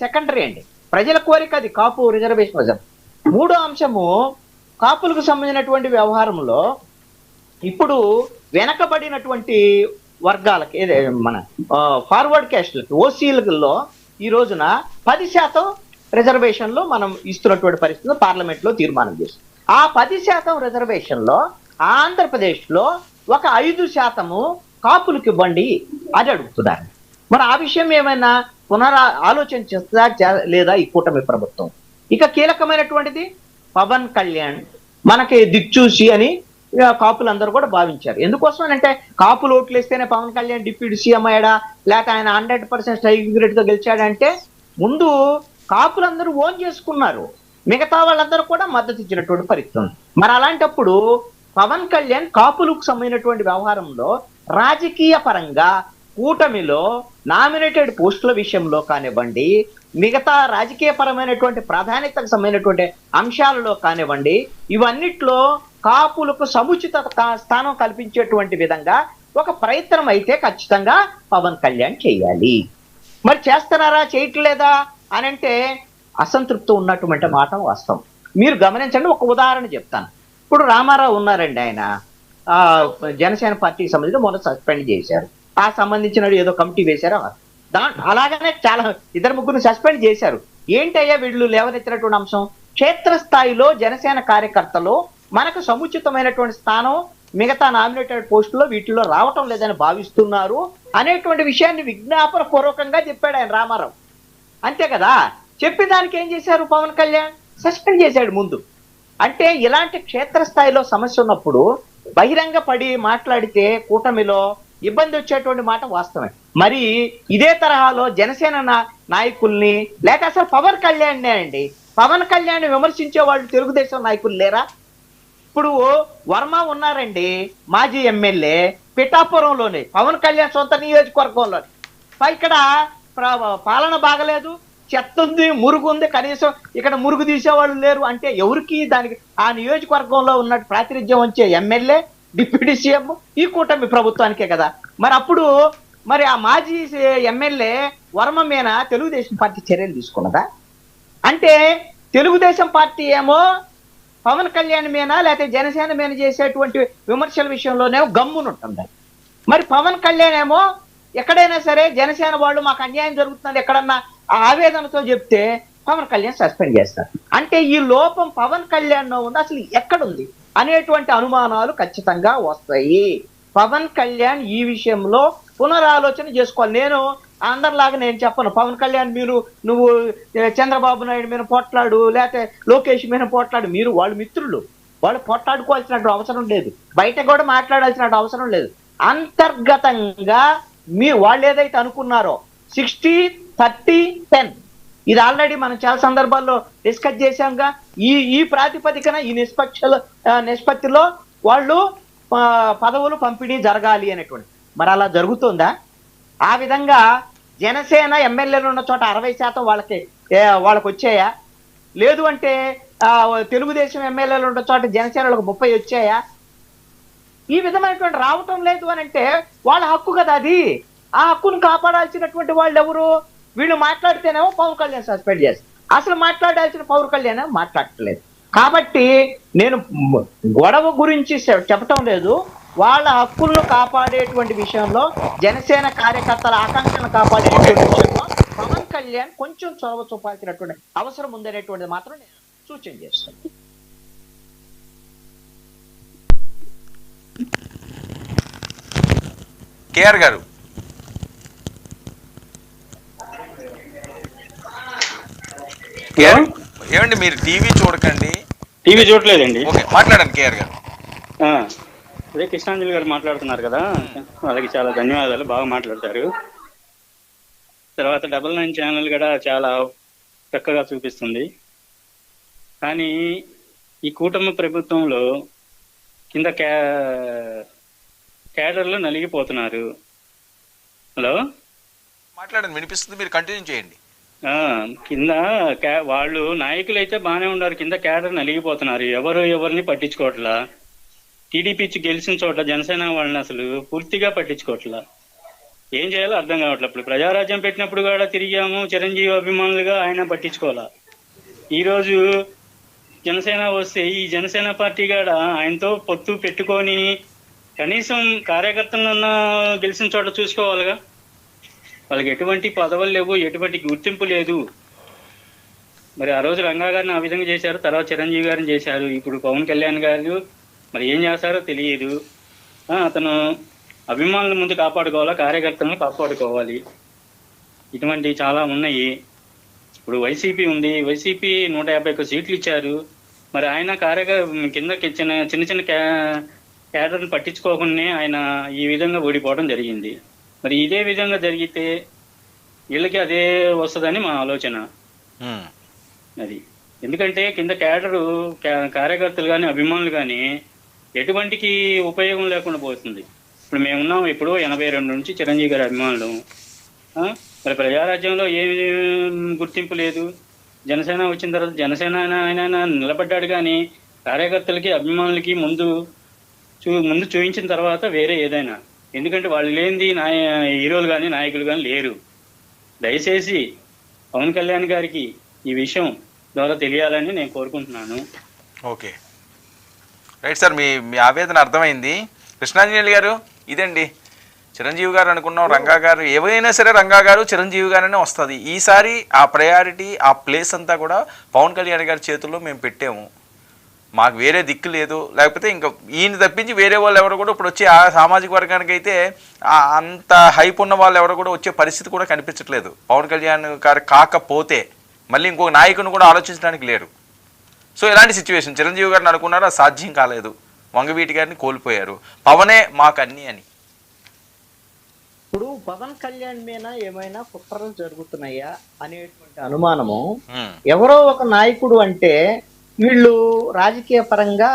Secondary అండి. ప్రజల కోరిక అది కాపు రిజర్వేషన్. మూడో అంశము కాపులకు సంబంధించినటువంటి వ్యవహారంలో ఇప్పుడు వెనకబడినటువంటి వర్గాలకి మన ఫార్వర్డ్ క్యాస్ట్లకి ఓసీలలో ఈ రోజున 10% రిజర్వేషన్లు మనం ఇస్తున్నటువంటి పరిస్థితులు పార్లమెంట్ లో తీర్మానం చేస్తుంది. ఆ 10% రిజర్వేషన్లో ఆంధ్రప్రదేశ్లో ఒక 5% కాపులకు ఇవ్వండి అని అడుగుతున్నారు. మరి ఆ విషయం ఏమైనా ఆలోచన చేస్తుందా లేదా ఈ కూటమి ప్రభుత్వం? ఇక కీలకమైనటువంటిది పవన్ కళ్యాణ్ మనకి దిక్చూసి అని కాపులందరూ కూడా భావించారు. ఎందుకోసం అంటే కాపులు ఓట్లు వేస్తేనే పవన్ కళ్యాణ్ డిప్యూటీ సీఎం అయ్యాడా, లేక ఆయన 100% స్ట్రైక్ తో గెలిచాడంటే ముందు కాపులందరూ ఓన్ చేసుకున్నారు, మిగతా వాళ్ళందరూ కూడా మద్దతు ఇచ్చినటువంటి పరిస్థితి. మరి అలాంటప్పుడు పవన్ కళ్యాణ్ కాపులకు సంబంధించినటువంటి వ్యవహారంలో రాజకీయ పరంగా కూటమిలో నామినేటెడ్ పోస్టుల విషయంలో కానివ్వండి, మిగతా రాజకీయ పరమైనటువంటి ప్రాధాన్యతకు సంబంధించినటువంటి అంశాలలో కానివ్వండి, ఇవన్నిట్లో కాపులకు సముచిత స్థానం కల్పించేటువంటి విధంగా ఒక ప్రయత్నం అయితే ఖచ్చితంగా పవన్ కళ్యాణ్ చేయాలి. మరి చేస్తున్నారా చేయట్లేదా అని అంటే అసంతృప్తి ఉన్నటువంటి మాట వాస్తవం. మీరు గమనించండి, ఒక ఉదాహరణ చెప్తాను. ఇప్పుడు రామారావు ఉన్నారండి, ఆయన జనసేన పార్టీకి సంబంధించి మొన్న సస్పెండ్ చేశారు. ఆ సంబంధించిన ఏదో కమిటీ వేశారు, అలాగనే చాలా 2-3 సస్పెండ్ చేశారు. ఏంటయ్యా వీళ్ళు లేవనెత్తినటువంటి అంశం? క్షేత్రస్థాయిలో జనసేన కార్యకర్తలు మనకు సముచితమైనటువంటి స్థానం మిగతా నామినేటెడ్ పోస్టులో వీటిల్లో రావటం లేదని భావిస్తున్నారు అనేటువంటి విషయాన్ని విజ్ఞాపన పూర్వకంగా చెప్పాడు ఆయన రామారావు. అంతే కదా, చెప్పేదానికి ఏం చేశారు పవన్ కళ్యాణ్? సస్పెండ్ చేశాడు ముందు. అంటే ఇలాంటి క్షేత్రస్థాయిలో సమస్య ఉన్నప్పుడు బహిరంగ పడి మాట్లాడితే కూటమిలో ఇబ్బంది వచ్చేటువంటి మాట వాస్తవమే. మరి ఇదే తరహాలో జనసేన నాయకుల్ని లేక అసలు పవన్ కళ్యాణ్నే అండి, పవన్ కళ్యాణ్ విమర్శించే వాళ్ళు తెలుగుదేశం నాయకులు లేరా? ఇప్పుడు వర్మ ఉన్నారండి, మాజీ ఎమ్మెల్యే, పిఠాపురంలోనే పవన్ కళ్యాణ్ సొంత నియోజకవర్గంలో. ఇక్కడ పాలన బాగలేదు, చెత్త ఉంది, మురుగు ఉంది, కనీసం ఇక్కడ మురుగు తీసేవాళ్ళు లేరు అంటే ఎవరికి దానికి ఆ నియోజకవర్గంలో ఉన్న ప్రాతినిధ్యం వచ్చే ఎమ్మెల్యే, డిప్యూటీ సీఎం ఈ కూటమి ప్రభుత్వానికే కదా. మరి అప్పుడు మరి ఆ మాజీ ఎమ్మెల్యే వర్మ మీద తెలుగుదేశం పార్టీ చర్యలు తీసుకున్నదా? అంటే తెలుగుదేశం పార్టీ ఏమో పవన్ కళ్యాణ్ మీద లేకపోతే జనసేన మీద చేసేటువంటి విమర్శల విషయంలోనేమో గమ్మునుంటుంది. మరి పవన్ కళ్యాణ్ ఏమో ఎక్కడైనా సరే జనసేన వాళ్ళు మాకు అన్యాయం జరుగుతుంది ఎక్కడన్నా ఆవేదనతో చెప్తే పవన్ కళ్యాణ్ సస్పెండ్ చేస్తారు. అంటే ఈ లోపం పవన్ కళ్యాణ్ ఉంది, అసలు ఎక్కడుంది అనేటువంటి అనుమానాలు ఖచ్చితంగా వస్తాయి. పవన్ కళ్యాణ్ ఈ విషయంలో పునరాలోచన చేసుకోవాలి. నేను అందరిలాగా నేను చెప్పను పవన్ కళ్యాణ్ నువ్వు చంద్రబాబు నాయుడు మీద పోట్లాడు, లేకపోతే లోకేష్ మీద పోట్లాడు. వాళ్ళు మిత్రులు, వాళ్ళు పోట్లాడుకోవాల్సిన అవసరం లేదు, బయట కూడా మాట్లాడాల్సిన అవసరం లేదు. అంతర్గతంగా వాళ్ళు ఏదైతే అనుకున్నారో 60-30-10 ఇది ఆల్రెడీ మనం చాలా సందర్భాల్లో డిస్కస్ చేశాంగా. ఈ ప్రాతిపదికన ఈ నిష్పత్తిలో వాళ్ళు పదవులు పంపిణీ జరగాలి అనేటువంటి. మరి అలా జరుగుతుందా? ఆ విధంగా జనసేన ఎమ్మెల్యేలు ఉన్న చోట 60% వాళ్ళకి వచ్చాయా? లేదు అంటే తెలుగుదేశం ఎమ్మెల్యేలు ఉన్న చోట జనసేనలకు 30 వచ్చాయా? ఈ విధమైనటువంటి రావటం లేదు అని అంటే వాళ్ళ హక్కు కదా అది. ఆ హక్కును కాపాడాల్సినటువంటి వాళ్ళు ఎవరు? వీళ్ళు మాట్లాడితేనేమో పవన్ కళ్యాణ్ సస్పెండ్ చేస్తారు, అసలు మాట్లాడాల్సిన పవన్ కళ్యాణ్ మాట్లాడట్లేదు. కాబట్టి నేను గొడవ గురించి చెప్పటం లేదు, వాళ్ళ హక్కులను కాపాడేటువంటి విషయంలో జనసేన కార్యకర్తల ఆకాంక్షను కాపాడేటువంటి విషయంలో పవన్ కళ్యాణ్ కొంచెం చొరవ చూపాల్సినటువంటి అవసరం ఉందనేటువంటిది మాత్రం నేను సూచన చేస్తాను. కేఆర్ గారు, ఏమండి మీరు టీవీ చూడకండి. టీవీ చూడలేదండి. మాట్లాడండి కేఆర్ గారు. అదే కృష్ణాంజలి గారు మాట్లాడుతున్నారు కదా, వాళ్ళకి చాలా ధన్యవాదాలు, బాగా మాట్లాడతారు. తర్వాత 99 ఛానల్ కూడా చాలా చక్కగా చూపిస్తుంది. కానీ ఈ కూటమి ప్రభుత్వంలో కింద కేడర్లు నలిగిపోతున్నారు. హలో, మాట్లాడండి, వినిపిస్తుంది, మీరు కంటిన్యూ చేయండి. కింద వాళ్ళు నాయకులు అయితే బాగానే ఉన్నారు, కింద కేడర్ నలిగిపోతున్నారు. ఎవరిని పట్టించుకోవట్లా. టీడీపీ గెలిచిన చోట జనసేన వాళ్ళని అసలు పూర్తిగా పట్టించుకోవట్లా. ఏం చేయాలో అర్థం కావట్లేదు. ఇప్పుడు ప్రజారాజ్యం పెట్టినప్పుడు కూడా తిరిగాము, చిరంజీవి అభిమానులుగా ఆయన పట్టించుకోవాలా. ఈరోజు జనసేన వస్తే ఈ జనసేన పార్టీ కూడా ఆయనతో పొత్తు పెట్టుకొని కనీసం కార్యకర్తలన్నా గెలిచిన చోట చూసుకోవాలిగా. వాళ్ళకి ఎటువంటి పదవులు లేవు, ఎటువంటి గుర్తింపు లేదు. మరి ఆ రోజు రంగా గారిని ఆ విధంగా చేశారు, తర్వాత చిరంజీవి గారిని చేశారు, ఇప్పుడు పవన్ కళ్యాణ్ గారు మరి ఏం చేస్తారో తెలియదు. అతను అభిమానుల ముందు కాపాడుకోవాలా, కార్యకర్తలను కాపాడుకోవాలి. ఇటువంటి చాలా ఉన్నాయి. ఇప్పుడు వైసీపీ ఉంది, వైసీపీ 151 సీట్లు ఇచ్చారు. మరి ఆయన కింద చిన్న చిన్న క్యాడర్ని పట్టించుకోకుండానే ఆయన ఈ విధంగా ఓడిపోవడం జరిగింది. మరి ఇదే విధంగా జరిగితే వీళ్ళకి అదే వస్తుందని మా ఆలోచన. అది ఎందుకంటే కింద క్యాడరు కార్యకర్తలు కానీ అభిమానులు కానీ ఎటువంటికి ఉపయోగం లేకుండా పోతుంది. ఇప్పుడు మేమున్నాం ఎప్పుడో 82 నుంచి చిరంజీవి గారి అభిమానులు. మరి ప్రజారాజ్యంలో ఏమి గుర్తింపు లేదు. జనసేన వచ్చిన తర్వాత జనసేన ఆయన నిలబడ్డాడు, కానీ కార్యకర్తలకి అభిమానులకి ముందు చూపించిన తర్వాత వేరే ఏదైనా. ఎందుకంటే వాళ్ళు లేనిది హీరోలు కానీ నాయకులు కానీ లేరు. దయచేసి పవన్ కళ్యాణ్ గారికి ఈ విషయం ద్వారా తెలియాలని నేను కోరుకుంటున్నాను. ఓకే, రైట్ సార్, మీ ఆవేదన అర్థమైంది. కృష్ణాంజనేయులు గారు, ఇదండి చిరంజీవి గారు అనుకున్నాం, రంగా గారు, ఏవైనా సరే రంగా గారు చిరంజీవి గారనే వస్తుంది. ఈసారి ఆ ప్రయారిటీ, ఆ ప్లేస్ అంతా కూడా పవన్ కళ్యాణ్ గారి చేతుల్లో మేము పెట్టాము. మాకు వేరే దిక్కు లేదు. లేకపోతే ఇంకా ఈయన తప్పించి వేరే వాళ్ళు ఎవరు కూడా ఇప్పుడు వచ్చే ఆ సామాజిక వర్గానికి అయితే అంత హైప్ ఉన్న వాళ్ళు ఎవరు కూడా వచ్చే పరిస్థితి కూడా కనిపించట్లేదు. పవన్ కళ్యాణ్ గారు కాకపోతే మళ్ళీ ఇంకొక నాయకుని కూడా ఆలోచించడానికి లేరు. సో ఇలాంటి సిచ్యువేషన్ చిరంజీవి గారిని అనుకున్నారు, అది సాధ్యం కాలేదు. వంగవీటి గారిని కోల్పోయారు. పవనే మాకన్నీ అని. ఇప్పుడు పవన్ కళ్యాణ్ మీద ఏమైనా కుట్రలు జరుగుతున్నాయా అనేటువంటి అనుమానము ఎవరో ఒక నాయకుడు అంటే వీళ్ళు రాజకీయ పరంగా